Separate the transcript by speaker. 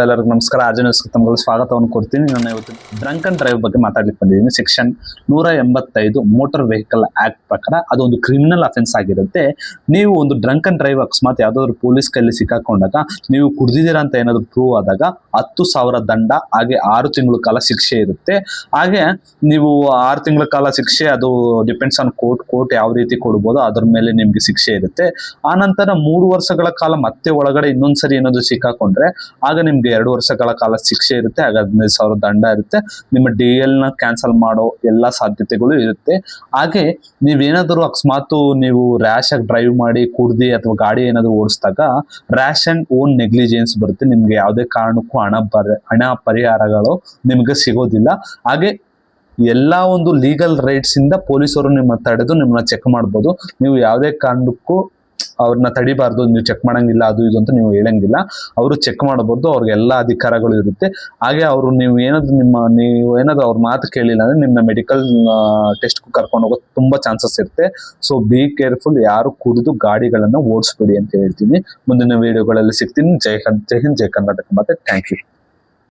Speaker 1: ಎಲ್ಲರಿಗೂ ನಮಸ್ಕಾರ. ಆರ್ಜನಸ್ಗೆ ತಮ್ಮಲ್ಲಿ ಸ್ವಾಗತವನ್ನು ಕೊಡ್ತೀನಿ. ನಾನು ಇವತ್ತು ಡ್ರಂಕ್ ಅಂಡ್ ಡ್ರೈವ್ ಬಗ್ಗೆ ಮಾತಾಡ್ಲಿಕ್ಕೆ ಬಂದಿದ್ದೀನಿ. ಸೆಕ್ಷನ್ 185 ಮೋಟಾರ್ ವೆಹಿಕಲ್ ಆಕ್ಟ್ ಪ್ರಕಾರ ಅದೊಂದು ಕ್ರಿಮಿನಲ್ ಅಫೆನ್ಸ್ ಆಗಿರುತ್ತೆ. ನೀವು ಒಂದು ಡ್ರಂಕ್ ಅಂಡ್ ಡ್ರೈವ್ ಅಕಸ್ಮಾತ್ ಯಾವ್ದಾದ್ರು ಪೊಲೀಸ್ ಕೈಲಿ ಸಿಕ್ಕಾಕೊಂಡಾಗ ನೀವು ಕುಡ್ದಿದ್ದೀರಾ ಅಂತ ಏನಾದ್ರು ಪ್ರೂವ್ ಆದಾಗ 10,000 ದಂಡ, ಹಾಗೆ 6 ತಿಂಗಳ ಕಾಲ ಶಿಕ್ಷೆ ಇರುತ್ತೆ. ಹಾಗೆ ನೀವು 6 ತಿಂಗಳ ಕಾಲ ಶಿಕ್ಷೆ, ಅದು ಡಿಪೆಂಡ್ಸ್ ಆನ್ ಕೋರ್ಟ್ ಯಾವ ರೀತಿ ಕೊಡ್ಬೋದು ಅದ್ರ ಮೇಲೆ ನಿಮ್ಗೆ ಶಿಕ್ಷೆ ಇರುತ್ತೆ. ಆ ನಂತರ 3 ವರ್ಷಗಳ ಕಾಲ ಮತ್ತೆ ಒಳಗಡೆ ಇನ್ನೊಂದ್ಸರಿ ಏನಾದ್ರು ಸಿಕ್ಕಾಕೊಂಡ್ರೆ ಆಗ ನಿಮ್ಗೆ 2 ವರ್ಷಗಳ ಕಾಲ ಶಿಕ್ಷೆ ಇರುತ್ತೆ. ಹಾಗೆ 15,000 ದಂಡ ಇರುತ್ತೆ. ನಿಮ್ಮ DL ನ ಕ್ಯಾನ್ಸಲ್ ಮಾಡೋ ಎಲ್ಲಾ ಸಾಧ್ಯತೆಗಳು ಇರುತ್ತೆ. ಹಾಗೆ ನೀವೇನಾದ್ರು ಅಕಸ್ಮಾತ್ ನೀವು ರ್ಯಾಶ್ ಆಗಿ ಡ್ರೈವ್ ಮಾಡಿ ಕುಡ್ದಿ ಅಥವಾ ಗಾಡಿ ಏನಾದ್ರು ಓಡಿಸಿದಾಗ ರ್ಯಾಶ್ ಅಂಡ್ ಓನ್ ನೆಗ್ಲಿಜೆನ್ಸ್ ಬರುತ್ತೆ. ನಿಮ್ಗೆ ಯಾವುದೇ ಕಾರಣಕ್ಕೂ ಹಣ ಪರಿಹಾರಗಳು ನಿಮ್ಗೆ ಸಿಗೋದಿಲ್ಲ. ಹಾಗೆ ಎಲ್ಲಾ ಒಂದು ಲೀಗಲ್ ರೈಟ್ಸ್ ಇಂದ ಪೊಲೀಸರು ನಿಮ್ಮ ತಡೆದು ನಿಮ್ಮನ್ನ ಚೆಕ್ ಮಾಡ್ಬೋದು. ನೀವು ಯಾವುದೇ ಕಾರಣಕ್ಕೂ ಅವ್ರನ್ನ ತಡಿಬಾರ್ದು, ನೀವು ಚೆಕ್ ಮಾಡಂಗಿಲ್ಲ ಅದು ಇದು ಅಂತ ನೀವು ಹೇಳಂಗಿಲ್ಲ. ಅವರು ಚೆಕ್ ಮಾಡಬಹುದು, ಅವ್ರಿಗೆ ಎಲ್ಲಾ ಅಧಿಕಾರಗಳು ಇರುತ್ತೆ. ಹಾಗೆ ಅವರು ನೀವು ಏನಾದ್ರು ಅವ್ರ ಮಾತು ಕೇಳಿಲ್ಲ ಅಂದ್ರೆ ನಿಮ್ನ ಮೆಡಿಕಲ್ ಟೆಸ್ಟ್ ಕರ್ಕೊಂಡು ಹೋಗೋದು ತುಂಬಾ ಚಾನ್ಸಸ್ ಇರುತ್ತೆ. ಸೊ ಬಿ ಕೇರ್ಫುಲ್, ಯಾರು ಕುಡಿದು ಗಾಡಿಗಳನ್ನ ಓಡಿಸ್ಬೇಡಿ ಅಂತ ಹೇಳ್ತೀನಿ. ಮುಂದಿನ ವಿಡಿಯೋಗಳಲ್ಲಿ ಸಿಗ್ತೀನಿ. ಜೈ ಹಿಂದ್, ಜೈ ಕರ್ನಾಟಕ. ಮತ್ತೆ ಥ್ಯಾಂಕ್ ಯು.